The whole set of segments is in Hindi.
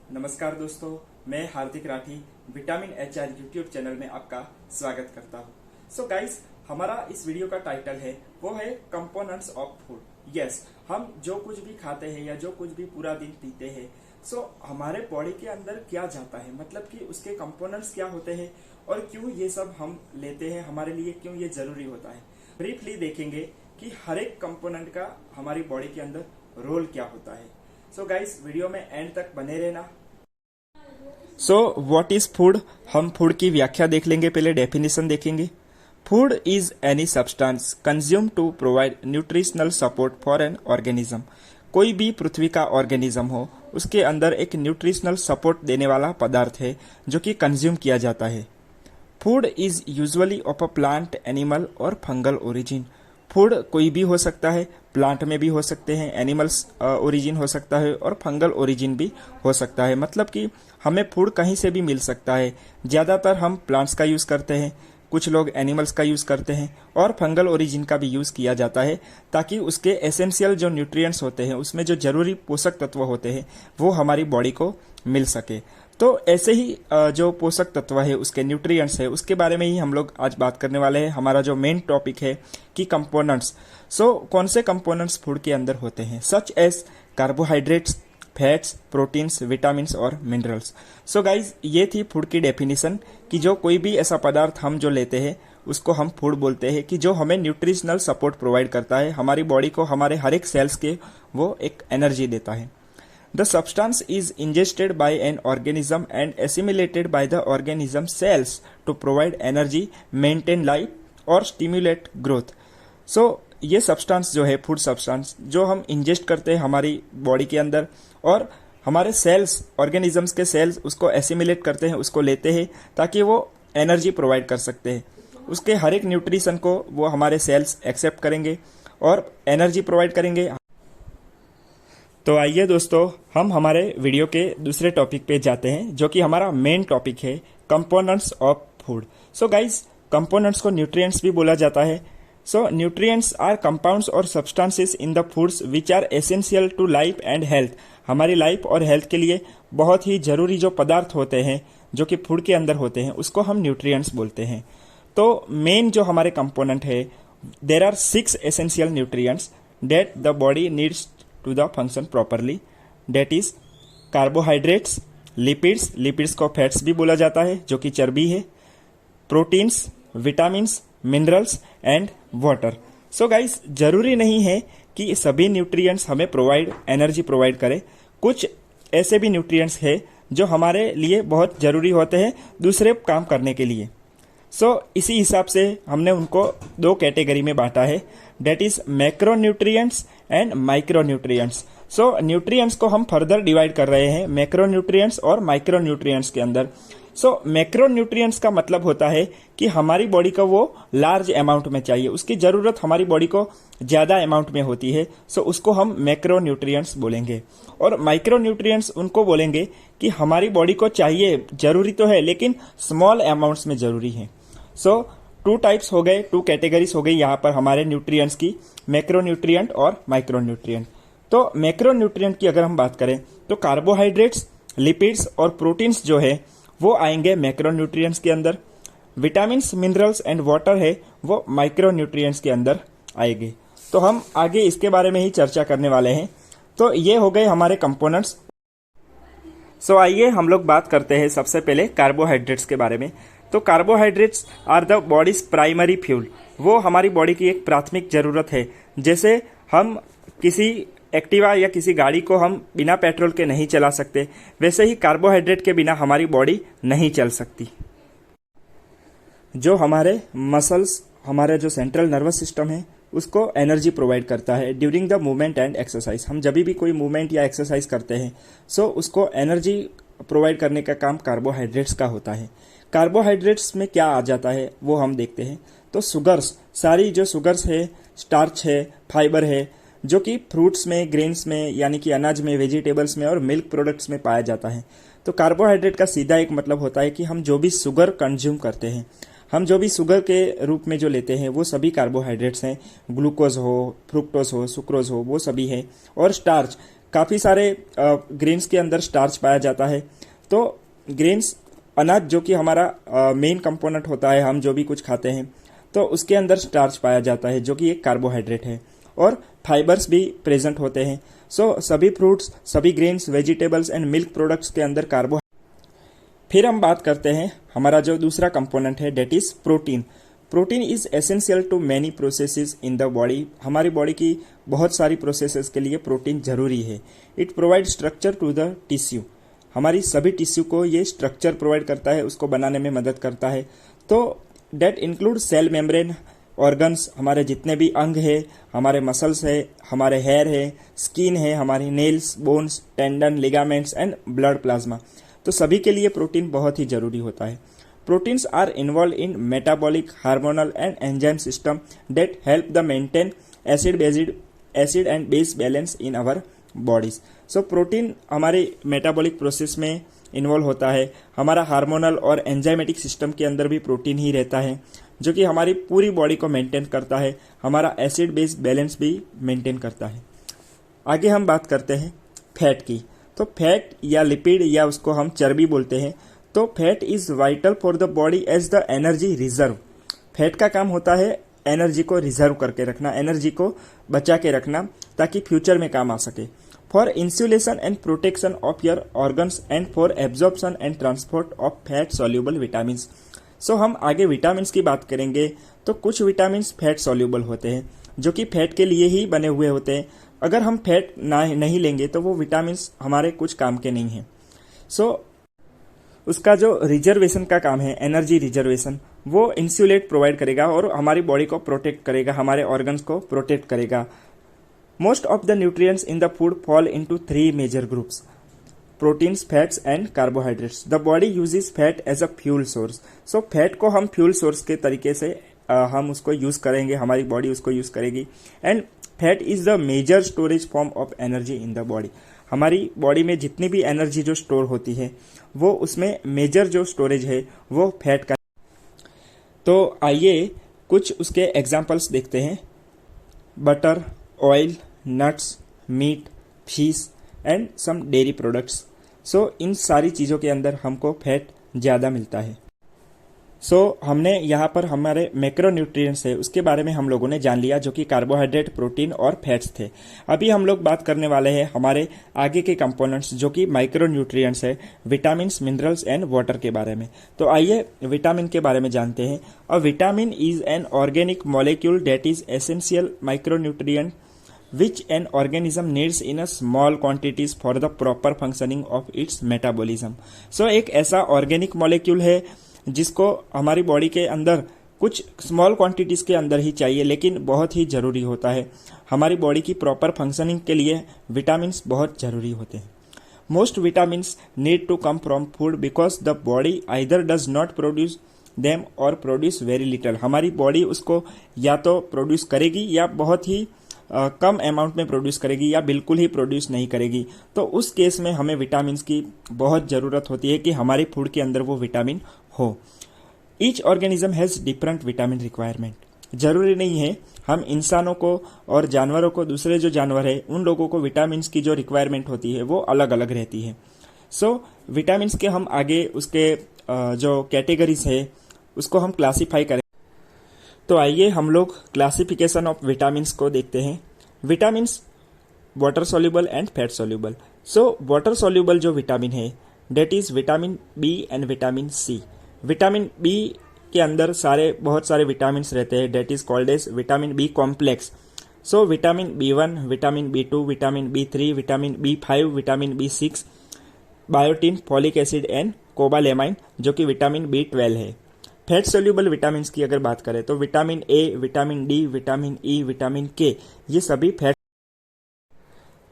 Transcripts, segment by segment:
नमस्कार दोस्तों, मैं Hardik Rathi vitamin HR YouTube channel में आपका स्वागत करता हूँ। सो गाइस, हमारा इस वीडियो का टाइटल है वो है कंपोनेंट्स ऑफ फूड। यस, हम जो कुछ भी खाते हैं या जो कुछ भी पूरा दिन पीते हैं, सो हमारे बॉडी के अंदर क्या जाता है, मतलब कि उसके कंपोनेंट्स क्या होते हैं और क्यों ये सब हम लेते हैं, हमारे लिए क्यों ये जरूरी होता है। ब्रीफली देखेंगे कि हर एक कंपोनेंट का हमारी बॉडी के अंदर रोल क्या होता है। सो गाइस, वीडियो में एंड तक बने रहना। So what is food? हम फूड की व्याख्या देख लेंगे, पहले डेफिनेशन देखेंगे। Food is any substance consume to provide nutritional support for an organism. कोई भी पृथ्वी का ऑर्गेनिज्म हो, उसके अंदर एक न्यूट्रिशनल सपोर्ट देने वाला पदार्थ है जो कि कंज्यूम किया जाता है। Food is usually of a plant, animal और फंगल ओरिजिन। फूड कोई भी हो सकता है, प्लांट में भी हो सकते हैं, एनिमल्स ओरिजिन हो सकता है और फंगल ओरिजिन भी हो सकता है। मतलब कि हमें फूड कहीं से भी मिल सकता है। ज़्यादातर हम प्लांट्स का यूज़ करते हैं, कुछ लोग एनिमल्स का यूज़ करते हैं और फंगल ओरिजिन का भी यूज़ किया जाता है, ताकि उसके एसेंशियल जो न्यूट्रिएंट्स होते हैं, उसमें जो जरूरी पोषक तत्व होते हैं, वो हमारी बॉडी को मिल सके। तो ऐसे ही जो पोषक तत्व है, उसके न्यूट्रिएंट्स है, उसके बारे में ही हम लोग आज बात करने वाले हैं। हमारा जो मेन टॉपिक है कि कंपोनेंट्स। सो कौन से कंपोनेंट्स फूड के अंदर होते हैं, such as carbohydrates, fats, proteins, vitamins और मिनरल्स। सो गाइज, ये थी फूड की डेफिनेशन कि जो कोई भी ऐसा पदार्थ हम जो लेते हैं उसको हम फूड बोलते हैं, कि जो हमें न्यूट्रिशनल सपोर्ट प्रोवाइड करता है, हमारी बॉडी को, हमारे हर एक सेल्स के वो एक एनर्जी देता है। The substance is ingested by an organism and assimilated by the organism cells to provide energy, maintain life और stimulate growth. So ये सब्सटेंस जो है, फूड सब्सटेंस जो हम इंजेस्ट करते हैं हमारी बॉडी के अंदर, और हमारे सेल्स, ऑर्गेनिजम्स के सेल्स उसको एसिमिलेट करते हैं, उसको लेते हैं ताकि वो एनर्जी प्रोवाइड कर सकते हैं। उसके हर एक न्यूट्रिशन को वो हमारे सेल्स एक्सेप्ट करेंगे और एनर्जी प्रोवाइड करेंगे। तो आइए दोस्तों, हम हमारे वीडियो के दूसरे टॉपिक पे जाते हैं, जो कि हमारा मेन टॉपिक है components of food. So guys, components को न्यूट्रिएंट्स भी बोला जाता है। सो न्यूट्रिएंट्स आर कंपाउंड्स और substances in the foods which are essential to life and health. हमारी लाइफ और हेल्थ के लिए बहुत ही जरूरी जो पदार्थ होते हैं, जो कि फूड के अंदर होते हैं, उसको हम न्यूट्रिएंट्स बोलते हैं। तो मेन जो हमारे कंपोनेंट है, there are 6 essential nutrients that the body needs to the function properly, that is carbohydrates, lipids को फैट्स भी बोला जाता है जो कि चर्बी है, proteins, vitamins, minerals and water. So guys, जरूरी नहीं है कि सभी न्यूट्रिएंट्स हमें एनर्जी प्रोवाइड करे। कुछ ऐसे भी न्यूट्रिएंट्स है जो हमारे लिए बहुत जरूरी होते हैं दूसरे काम करने के लिए। सो इसी हिसाब से हमने उनको 2 कैटेगरी में बांटा है, that is macro nutrients and micro nutrients. So nutrients को हम फर्दर डिवाइड कर रहे हैं मैक्रो न्यूट्रिएंट्स और माइक्रो न्यूट्रिएंट्स के अंदर। सो मैक्रो न्यूट्रिएंट्स का मतलब होता है कि हमारी बॉडी को वो लार्ज अमाउंट में चाहिए, उसकी जरूरत हमारी बॉडी को ज्यादा अमाउंट में होती है। सो उसको हम मैक्रो न्यूट्रिएंट्स बोलेंगे। और माइक्रो न्यूट्रिएंट्स उनको बोलेंगे कि हमारी बॉडी को चाहिए, जरूरी तो है, लेकिन स्मॉल अमाउंट्स में जरूरी है। सो 2 टाइप्स हो गए, 2 कैटेगरीज हो गई यहाँ पर हमारे न्यूट्रिएंट्स की, मैक्रो न्यूट्रिएंट और माइक्रो न्यूट्रिएंट। तो मैक्रो न्यूट्रिएंट की अगर हम बात करें तो कार्बोहाइड्रेट्स, लिपिड्स और प्रोटीन्स जो है वो आएंगे मैक्रो न्यूट्रिएंट्स के अंदर। विटामिन्स, मिनरल्स एंड वाटर है वो माइक्रो न्यूट्रिएंट्स के अंदर आएंगे। तो हम आगे इसके बारे में ही चर्चा करने वाले हैं। तो ये हो गए हमारे कंपोनेंट्स। सो आइए हम लोग बात करते हैं सबसे पहले कार्बोहाइड्रेट्स के बारे में। तो carbohydrates are the body's primary fuel. वो हमारी बॉडी की एक प्राथमिक जरूरत है। जैसे हम किसी एक्टिवा या किसी गाड़ी को हम बिना पेट्रोल के नहीं चला सकते, वैसे ही कार्बोहाइड्रेट के बिना हमारी बॉडी नहीं चल सकती। जो हमारे मसल्स, हमारा जो सेंट्रल नर्वस सिस्टम है, उसको एनर्जी प्रोवाइड करता है during the movement and exercise. हम जब भी कोई मूवमेंट या एक्सरसाइज करते हैं, सो उसको एनर्जी प्रोवाइड करने का काम कार्बोहाइड्रेट्स का होता है। कार्बोहाइड्रेट्स में क्या आ जाता है वो हम देखते हैं। तो शुगर्स, सारी जो शुगर्स है, स्टार्च है, फाइबर है, जो कि फ्रूट्स में, ग्रेन्स में, यानी कि अनाज में, वेजिटेबल्स में और मिल्क प्रोडक्ट्स में पाया जाता है। तो कार्बोहाइड्रेट का सीधा एक मतलब होता है कि हम जो भी शुगर कंज्यूम करते हैं, हम जो भी शुगर के रूप में जो लेते हैं, वो सभी कार्बोहाइड्रेट्स हैं। ग्लूकोज हो, फ्रुक्टोज हो, सुक्रोज हो, वो सभी है। और स्टार्च, काफ़ी सारे ग्रेन्स के अंदर स्टार्च पाया जाता है। तो ग्रेन्स, अनाज जो कि हमारा मेन कंपोनेंट होता है, हम जो भी कुछ खाते हैं तो उसके अंदर स्टार्च पाया जाता है जो कि एक कार्बोहाइड्रेट है, और फाइबर्स भी प्रेजेंट होते हैं। सो सभी फ्रूट्स, सभी grains, vegetables and milk products के अंदर कार्बो। फिर हम बात करते हैं हमारा जो दूसरा कंपोनेंट है, that is protein. Protein is essential to many processes in the body. हमारी बॉडी की बहुत सारी प्रोसेसेस के लिए प्रोटीन जरूरी है। It provide structure to the tissue. हमारी सभी टिश्यू को ये स्ट्रक्चर प्रोवाइड करता है, उसको बनाने में मदद करता है। तो that include cell membrane, organs, हमारे जितने भी अंग है, हमारे मसल्स है, हमारे हेयर है, स्किन है, हमारी nails, bones, tendon, ligaments and blood plasma. तो सभी के लिए प्रोटीन बहुत ही जरूरी होता है। Proteins are involve in metabolic, hormonal and enzyme system that help the maintain acid and base balance in our bodies. So protein हमारे मेटाबॉलिक प्रोसेस में इन्वॉल्व होता है। हमारा हार्मोनल और एंजाइमेटिक सिस्टम के अंदर भी प्रोटीन ही रहता है, जो कि हमारी पूरी बॉडी को मेंटेन करता है, हमारा एसिड बेस बैलेंस भी मेंटेन करता है। आगे हम बात करते हैं फैट की। तो फैट या लिपिड या उसको हम चर्बी बोलते हैं। तो fat is vital for the body as the energy reserve. Fat का काम होता है एनर्जी को रिजर्व करके रखना, एनर्जी को बचा के रखना, ताकि फ्यूचर में काम आ सके। For insulation and protection of your organs and for absorption and transport of fat soluble vitamins. So हम आगे विटामिन्स की बात करेंगे। तो कुछ विटामिन्स फैट सॉल्यूबल होते हैं, जो कि फैट के लिए ही बने हुए होते हैं। अगर हम फैट नहीं लेंगे तो वो विटामिन्स हमारे कुछ काम के नहीं हैं। सो उसका जो रिजर्वेशन का काम है, एनर्जी रिजर्वेशन, वो इंसुलेट प्रोवाइड करेगा और हमारी बॉडी को प्रोटेक्ट करेगा, हमारे ऑर्गन्स को प्रोटेक्ट करेगा। Most of the nutrients in the food fall into 3 major groups: proteins, fats and carbohydrates. The body uses fat as a fuel source. So fat को हम फ्यूल सोर्स के तरीके से हम उसको यूज करेंगे, हमारी बॉडी उसको यूज करेगी। And fat is the major storage form of energy in the body. हमारी बॉडी में जितनी भी एनर्जी जो स्टोर होती है, वो उसमें मेजर जो स्टोरेज है वो फैट का। तो आइए कुछ उसके एग्जाम्पल्स देखते हैं। Butter, oil, nuts, meat, fish and some dairy products. So इन सारी चीज़ों के अंदर हमको फैट ज़्यादा मिलता है। सो हमने यहाँ पर हमारे मैक्रोन्यूट्रिएंट्स है उसके बारे में हम लोगों ने जान लिया, जो कि कार्बोहाइड्रेट, प्रोटीन और फैट्स थे। अभी हम लोग बात करने वाले हैं हमारे आगे के कंपोनेंट्स, जो कि माइक्रोन्यूट्रिएंट्स है, विटामिन्स, मिनरल्स एंड वाटर के बारे में। तो आइए विटामिन के बारे में जानते हैं। A vitamin is an organic molecule that is essential micronutrient which an organism needs in a small quantities for the proper functioning of its metabolism। So एक ऐसा ऑर्गेनिक मॉलिक्यूल है जिसको हमारी बॉडी के अंदर कुछ स्मॉल क्वांटिटीज के अंदर ही चाहिए, लेकिन बहुत ही जरूरी होता है। हमारी बॉडी की प्रॉपर फंक्शनिंग के लिए विटामिन्स बहुत जरूरी होते हैं। Most vitamins need to come from food because the body either does not produce them or produce very little. हमारी बॉडी उसको या तो प्रोड्यूस करेगी या बहुत ही कम अमाउंट में प्रोड्यूस करेगी या बिल्कुल ही प्रोड्यूस नहीं करेगी। तो उस केस में हमें विटामिन्स की बहुत ज़रूरत होती है कि हमारे फूड के अंदर वो विटामिन हो। Each organism has different vitamin requirement. जरूरी नहीं है हम इंसानों को और जानवरों को, दूसरे जो जानवर है उन लोगों को विटामिन्स की जो रिक्वायरमेंट होती है वो अलग अलग रहती है। सो विटामिन्स के हम आगे उसके जो कैटेगरीज है उसको हम क्लासीफाई करें। तो आइए हम लोग क्लासिफिकेशन ऑफ विटामिन्स को देखते हैं। Vitamins water soluble and fat soluble. So water soluble जो विटामिन है that is vitamin B and vitamin C. Vitamin B के अंदर बहुत सारे विटामिन्स रहते हैं, that is called as vitamin B complex. So vitamin B1, vitamin B2, vitamin B3, vitamin B5, vitamin B6, biotin, folic acid and cobalamin, जो कि विटामिन B12 है। फैट सोल्यूबल विटामिन्स की अगर बात करें तो vitamin A, vitamin D, vitamin E, vitamin के, ये सभी फैट।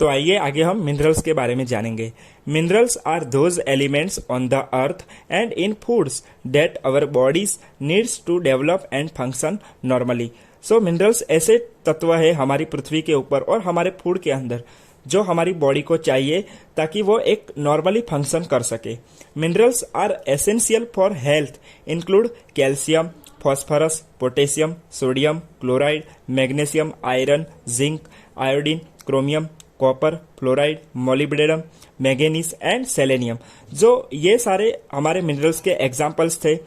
तो आइए आगे हम मिनरल्स के बारे में जानेंगे। Minerals are those elements on the earth and in foods that our bodies needs to develop and function normally. So minerals ऐसे तत्व है हमारी पृथ्वी के ऊपर और हमारे फूड के अंदर जो हमारी बॉडी को चाहिए ताकि वो एक नॉर्मली फंक्शन कर सके। Minerals are essential for health, include calcium, phosphorus, potassium, sodium, chloride, magnesium, iron, zinc, iodine, chromium, copper, fluoride, molybdenum, manganese and selenium. जो ये सारे हमारे मिनरल्स के एग्जाम्पल्स थे।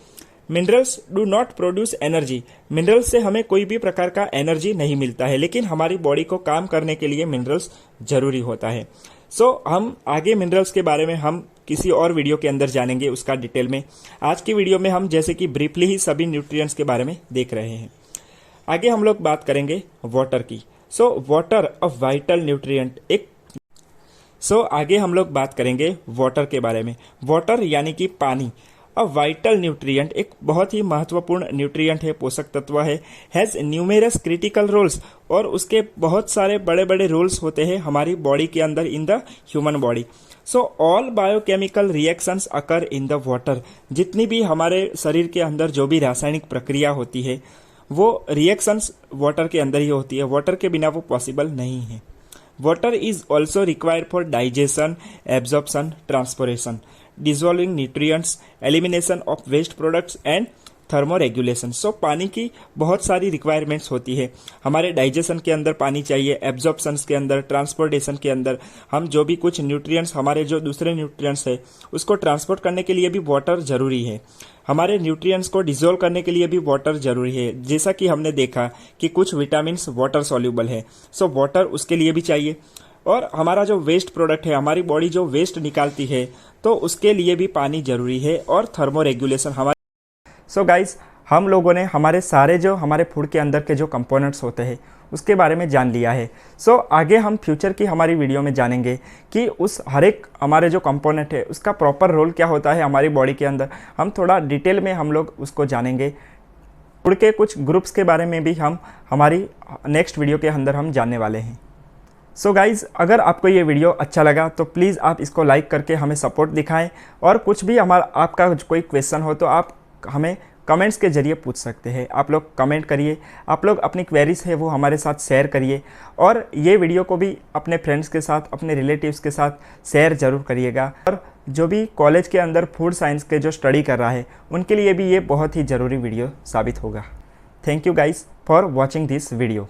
Minerals do not produce energy. Minerals से हमें कोई भी प्रकार का एनर्जी नहीं मिलता है, लेकिन हमारी बॉडी को काम करने के लिए मिनरल्स जरूरी होता है। हम आगे मिनरल्स के बारे में हम किसी और वीडियो के अंदर जानेंगे उसका डिटेल में। आज की वीडियो में हम जैसे कि ब्रीफली ही सभी न्यूट्रिएंट्स के बारे में देख रहे हैं। आगे हम लोग बात करेंगे वाटर की। वाटर अ वाइटल न्यूट्रिएंट आगे हम लोग बात करेंगे वाटर के बारे में। वाटर यानी कि पानी, अ वाइटल न्यूट्रिएंट एक बहुत ही महत्वपूर्ण न्यूट्रिएंट है, पोषक तत्व है। हैज न्यूमेरस क्रिटिकल रोल्स, और उसके बहुत सारे बड़े बड़े रोल्स होते हैं हमारी बॉडी के अंदर in the human body. All biochemical reactions occur in the water. जितनी भी हमारे शरीर के अंदर जो भी रासायनिक प्रक्रिया होती है वो रिएक्शंस वाटर के अंदर ही होती है। वाटर के बिना वो पॉसिबल नहीं है। Water is also required for digestion, absorption, transportation, dissolving nutrients, elimination of waste products and thermoregulation. पानी की बहुत सारी रिक्वायरमेंट्स होती है। हमारे डाइजेशन के अंदर पानी चाहिए, एब्जॉर्प्शन के अंदर, ट्रांसपोर्टेशन के अंदर। हम जो भी कुछ न्यूट्रिएंट्स, हमारे जो दूसरे न्यूट्रिएंट्स है उसको ट्रांसपोर्ट करने के लिए भी वाटर जरूरी है। हमारे न्यूट्रिएंट्स को डिजोल्व करने के लिए भी वाटर जरूरी है। जैसा कि हमने देखा कि कुछ विटामिन वाटर सॉल्यूबल है, वाटर उसके लिए भी चाहिए। और हमारा जो वेस्ट प्रोडक्ट है, हमारी बॉडी जो वेस्ट निकालती है, तो उसके लिए भी पानी जरूरी है। और थर्मोरेगुलेशन हमारे गाइस, हम लोगों ने हमारे सारे जो हमारे फूड के अंदर के जो कंपोनेंट्स होते हैं उसके बारे में जान लिया है। आगे हम फ्यूचर की हमारी वीडियो में जानेंगे कि उस हर एक हमारे जो कंपोनेंट है उसका प्रॉपर रोल क्या होता है हमारी बॉडी के अंदर। हम थोड़ा डिटेल में हम लोग उसको जानेंगे। फूड के कुछ ग्रुप्स के बारे में भी हम हमारी नेक्स्ट वीडियो के अंदर हम जानने वाले हैं। गाइज़, अगर आपको ये वीडियो अच्छा लगा तो प्लीज़ आप इसको लाइक करके हमें सपोर्ट दिखाएं। और कुछ भी आपका कोई क्वेश्चन हो तो आप हमें कमेंट्स के जरिए पूछ सकते हैं। आप लोग कमेंट करिए, आप लोग अपनी क्वेरीज है वो हमारे साथ शेयर करिए। और ये वीडियो को भी अपने फ्रेंड्स के साथ, अपने रिलेटिव्स के साथ शेयर ज़रूर करिएगा। और जो भी कॉलेज के अंदर फूड साइंस के जो स्टडी कर रहा है उनके लिए भी ये बहुत ही ज़रूरी वीडियो साबित होगा। Thank you guys for watching this video.